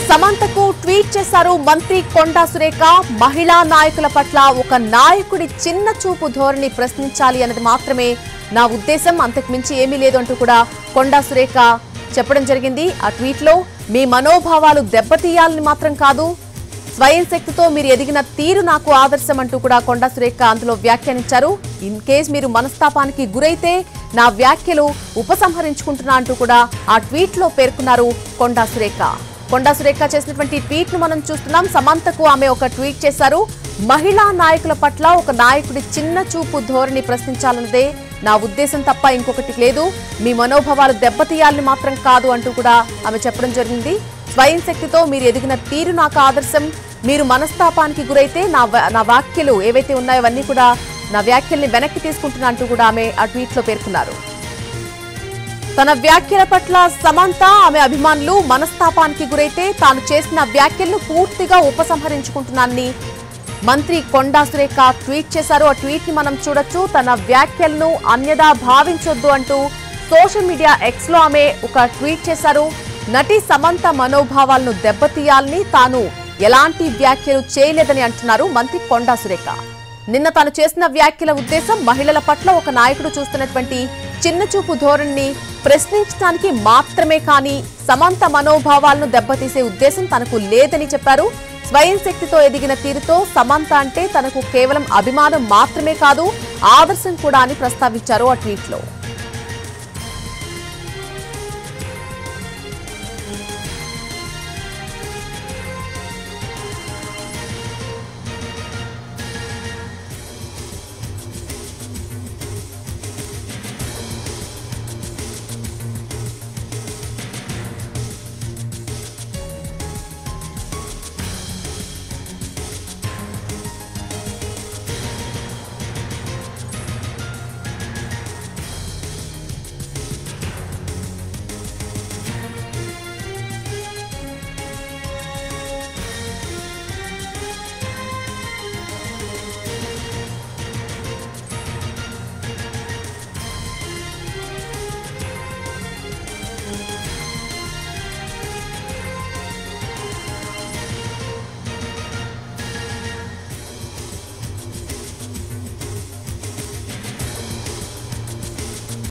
సమంతకు tweet చేశారు మంత్రి కొండా సురేఖ. మహిళా నాయకుల పట్ల ఒక నాయకుడి చిన్న చూపు ధోరణి ప్రశ్నించాలి అన్నది మాత్రమే నా ఉద్దేశం, అంతకు మించి ఏమీ లేదు అంటూ కూడా కొండా సురేఖ చెప్పడం జరిగింది. ఆ ట్వీట్ లో మీ మనోభావాలు దెబ్బతీయాలని మాత్రం కాదు, స్వయం శక్తితో మీరు ఎదిగిన తీరు నాకు ఆదర్శం అంటూ కూడా కొండా సురేఖ అందులో వ్యాఖ్యానించారు. ఇన్ కేస్ మీరు మనస్తాపానికి గురైతే నా వ్యాఖ్యలు ఉపసంహరించుకుంటున్నా అంటూ కూడా ఆ ట్వీట్ లో పేర్కొన్నారు కొండా సురేఖ. కొండా సురేఖ చేసినటువంటి ట్వీట్ ను మనం చూస్తున్నాం. సమంతకు ఆమె ఒక ట్వీట్ చేశారు. మహిళా నాయకుల పట్ల ఒక నాయకుడి చిన్న చూపు ధోరణి ప్రశ్నించాలన్నదే నా ఉద్దేశం తప్ప ఇంకొకటి లేదు, మీ మనోభావాలు దెబ్బతీయాలని మాత్రం కాదు అంటూ కూడా ఆమె చెప్పడం జరిగింది. స్వయం శక్తితో మీరు ఎదిగిన తీరు నాకు ఆదర్శం, మీరు మనస్తాపానికి గురైతే నా వ్యాఖ్యలు ఏవైతే ఉన్నాయో అవన్నీ కూడా నా వ్యాఖ్యల్ని వెనక్కి తీసుకుంటున్నా అంటూ కూడా ఆమె ఆ ట్వీట్ లో పేర్కొన్నారు. తన వ్యాఖ్యల పట్ల సమంత ఆమె అభిమానులు మనస్తాపానికి గురైతే తాను చేసిన వ్యాఖ్యలను పూర్తిగా ఉపసంహరించుకుంటున్నానని మంత్రి కొండా సురేఖ ట్వీట్ చేశారు. ఆ ట్వీట్ ని మనం చూడొచ్చు. తన వ్యాఖ్యలను అన్యదా భావించొద్దు అంటూ సోషల్ మీడియా ఎక్స్ లో ఆమె ఒక ట్వీట్ చేశారు. నటి సమంత మనోభావాలను దెబ్బతీయాలని తాను ఎలాంటి వ్యాఖ్యలు చేయలేదని అంటున్నారు మంత్రి కొండా సురేఖ. నిన్న తాను చేసిన వ్యాఖ్యల ఉద్దేశం మహిళల పట్ల ఒక నాయకుడు చూస్తున్నటువంటి చిన్నచూపు ధోరణిని ప్రశ్నించడానికి మాత్రమే కానీ సమంత మనోభావాలను దెబ్బతీసే ఉద్దేశం తనకు లేదని చెప్పారు. స్వయం శక్తితో ఎదిగిన తీరుతో సమంత అంటే తనకు కేవలం అభిమానం మాత్రమే కాదు, ఆదర్శం కూడా అని ప్రస్తావించారు ఆ ట్వీట్ లో.